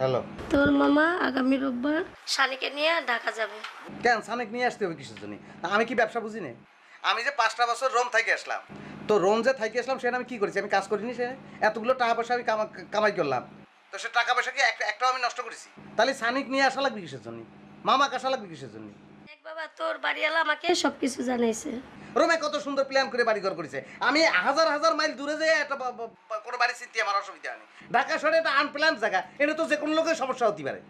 Hello. তোর মামা আগামী রোববার শানিকে নিয়ে ঢাকা যাবে। কেন সানিক নিয়ে আসতে হবে কিসের জন্য? আমি কি ব্যবসা বুঝি না? আমি যে 5টা বছর রোম থেকে আসলাম, তো রোম যে থেকে আসলাম সেটা আমি কি করেছি? আমি কাজ করিনি, সে এতগুলো টাকা পয়সা আমি কামাই করলাম, তো সে টাকা পয়সা কি একটাও আমি নষ্ট করেছি? তাহলে সানিক নিয়ে আসা লাগবে কিসের জন্য? মামাকে আসা লাগবে কিসের জন্য? দেখ বাবা, তোর বাড়িওয়ালা আমাকে সবকিছু জানাইছে। রোমে কত সুন্দর প্ল্যান করে বাড়িঘর করেছে, আমি হাজার হাজার মাইল দূরে যেয়ে একটা কোনো বাড়ি চিনতে আমার অসুবিধা নেই। ঢাকা শহরে একটা আনপ্ল্যান জায়গা, এটা তো যে কোনো লোকের সমস্যা হতে পারে।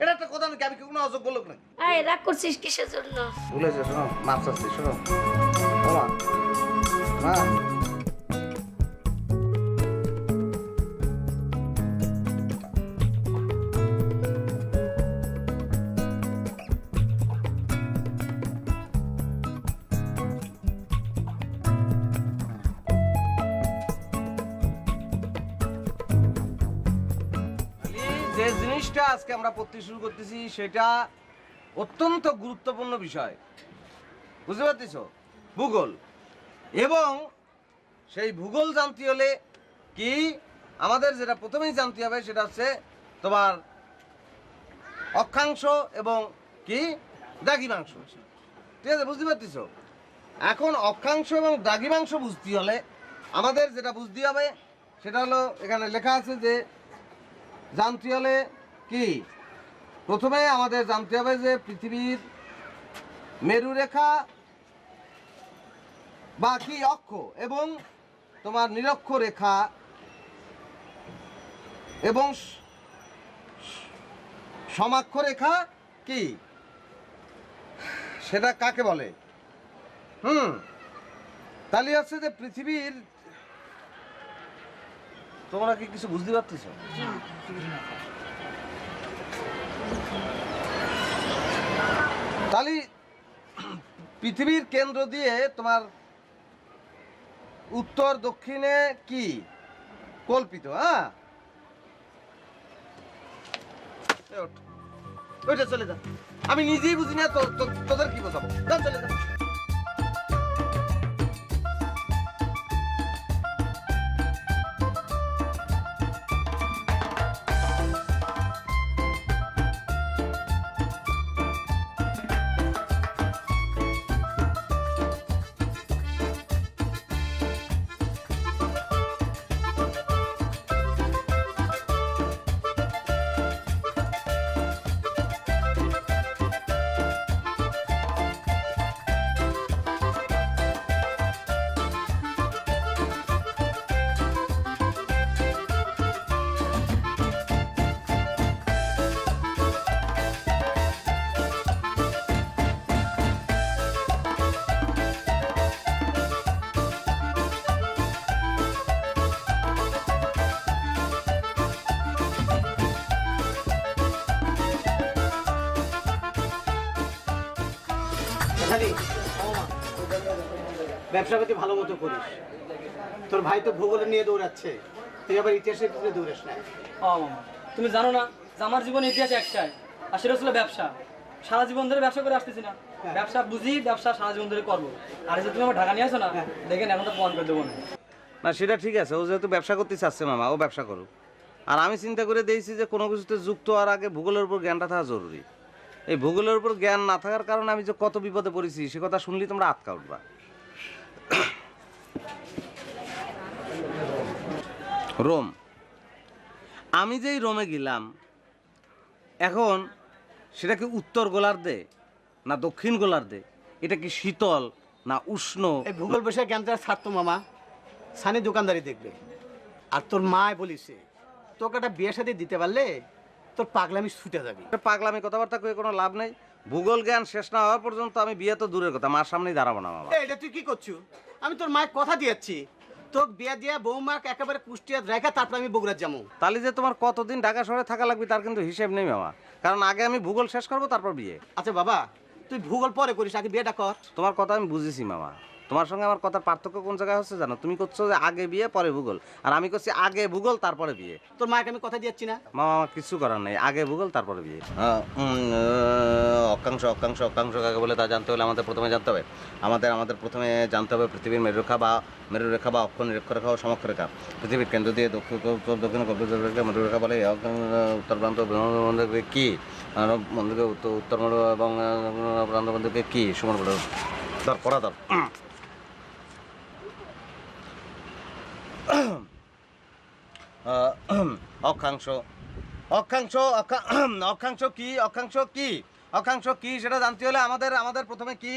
এটা একটা কথা নাকি? আমি কি কোনো অযোগ্য লোক নাকি? এই রাগ করছিস কিসের জন্য? ভুলে যা, শোনো মাপ চাচ্ছি, শোনো মা মা যে জিনিসটা আজকে আমরা পড়তে শুরু করতেছি সেটা অত্যন্ত গুরুত্বপূর্ণ বিষয়, বুঝতে পারতেছ? ভূগোল। এবং সেই ভূগোল জানতে হলে কি আমাদের যেটা প্রথমেই জানতে হবে সেটা হচ্ছে তোমার অক্ষাংশ এবং কি দ্রাঘিমাংশ। ঠিক আছে, বুঝতে পারতেছ? এখন অক্ষাংশ এবং দ্রাঘিমাংশ বুঝতে হলে আমাদের যেটা বুঝতে হবে সেটা হলো, এখানে লেখা আছে যে জানতে হলে কি প্রথমে আমাদের জানতে হবে যে পৃথিবীর মেরুরেখা বা কি অক্ষ এবং তোমার নিরক্ষ রেখা এবং সমাক্ষ রেখা কি সেটা কাকে বলে? তাহলে হচ্ছে যে পৃথিবীর, তোমরা কি কিছু বুঝতে পারতেছ? তাহলে পৃথিবীর কেন্দ্র দিয়ে তোমার উত্তর দক্ষিণে কি কল্পিত? হ্যাঁ, ওইটা চলে যা, আমি নিজেই বুঝি না, তোদের কি বোঝাবো? চলে যা। ব্যবসা পাতি ভালো মতো করিস। তোর ভাই তো ভূগোলে নিয়ে দৌড়াচ্ছে, তুই আবার ইতিহাসের পিছনে দৌড়াস না। মামা, তুমি জানো না যে আমার জীবনে ইতিহাস একটাই, আর সেটা ছিল ব্যবসা। সারা জীবন ধরে ব্যবসা করে আসতেছি না, ব্যবসা বুঝি, ব্যবসা সারা জীবন ধরে করবো। আর যে তুমি আমার ঢাকা নিয়ে আসো না, দেখেন এখন তো প্রমাণ করে দেবো না। না সেটা ঠিক আছে, ও যেহেতু ব্যবসা করতে চাচ্ছে মামা, ও ব্যবসা করুক। আর আমি চিন্তা করে দিয়েছি যে কোনো কিছুতে যুক্ত হওয়ার আগে ভূগোলের উপর জ্ঞানটা থাকা জরুরি। এই ভূগোলের উপর জ্ঞান না থাকার কারণে আমি যে কত বিপদে পড়েছি সে কথা শুনলেই তোমরা আটকা উঠবা। রোম, আমি যেই রোমে গেলাম, এখন সেটা কি উত্তর গোলার্ধে না দক্ষিণ গোলার্ধে? এটা কি শীতল না উষ্ণ? এই ভূগোল বিষয়ে জ্ঞানটা ছাড়তো মামা, সানি দোকানদারি দেখবে। আর তোর মায় বলিছে তোকে একটা বিয়ে সাথে দিতে পারলে তোর পাগলামি ছুটে যাবি। পাগলামি কথাবার্তা কয়ে কোনো লাভ নেই। ভূগোল জ্ঞান শেষ না হওয়ার পর্যন্ত আমি বিয়ে তো দূরের কথা, মার সামনেই দাঁড়াবো না বাবা। এটা তুই কি করছো? আমি তোর মায়ের কথা দিয়েছি, তোকে বিয়ে দিয়ে বৌমাকে একেবারে কুষ্টিয়া রেখা তারপর আমি বগুড়া যাবো। তাহলে যে তোমার কতদিন ঢাকা শহরে থাকা লাগবে তার কিন্তু হিসেব নেই বাবা, কারণ আগে আমি ভূগোল শেষ করবো তারপর বিয়ে। আচ্ছা বাবা, তুই ভূগোল পরে করিস, আগে বিয়েটা কর। তোমার কথা আমি বুঝেছি মামা, তোমার সঙ্গে আমার কথার পার্থক্য কোন জায়গায় হচ্ছে জানো? তুমি করছো যে আগে বিয়ে পরে ভূগোল, আর আমি করছি আগে ভূগোল তারপরে বিয়ে। তোর মাকে আমি কথা দিচ্ছি না। মামা আমার কিছু করার নেই, আগে ভূগোল তারপরে বিয়ে। অক্ষাংশ অক্ষাংশ অক্ষাংশ কাকে বলে তা জানতে হলে আমাদের প্রথমে জানতে হবে আমাদের প্রথমে জানতে হবে পৃথিবীর মেরুরেখা বা অক্ষ নিরক্ষরেখা ও সমক্ষরেখা। পৃথিবীর কেন্দ্র দিয়ে দক্ষিণ কল্পরেখা মেরুরেখা বলে। উত্তর প্রান্ত বন্ধুকে কি বন্ধুকে উত্তর মেরু এবং প্রান্ত বন্ধুকে কি সমান বলে ধর পড়া ধর। অক্ষাংশ অক্ষাংশ অক্ষাংশ কি অক্ষাংশ কি সেটা জানতে হলে আমাদের প্রথমে কি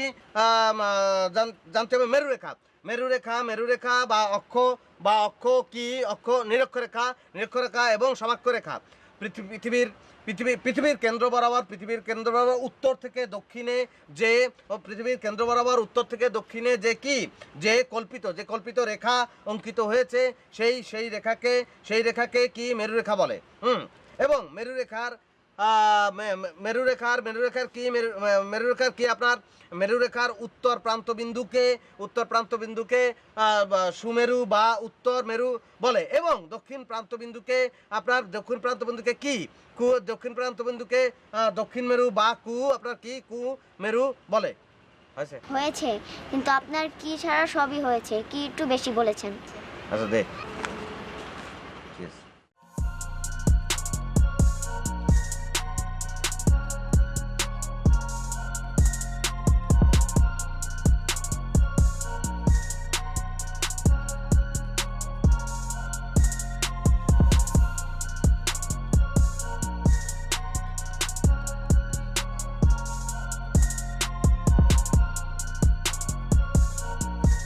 জানতে হবে মেরুরেখা বা অক্ষ কি অক্ষ নিরক্ষরেখা এবং সমাক্ষরেখা। পৃথিবীর কেন্দ্র বরাবর উত্তর থেকে দক্ষিণে যে যে কল্পিত রেখা অঙ্কিত হয়েছে সেই রেখাকে কি মেরুরেখা বলে। এবং মেরুরেখার কি আপনার মেরুরেখার উত্তর প্রান্ত বিন্দুকে সুমেরু বা উত্তর মেরু বলে। এবং দক্ষিণ প্রান্ত বিন্দুকে কি দক্ষিণ মেরু বা আপনার কি মেরু বলে। হয়েছে, কিন্তু আপনার কি ছাড়া সবই হয়েছে, কি একটু বেশি বলেছেন। আচ্ছা দেখ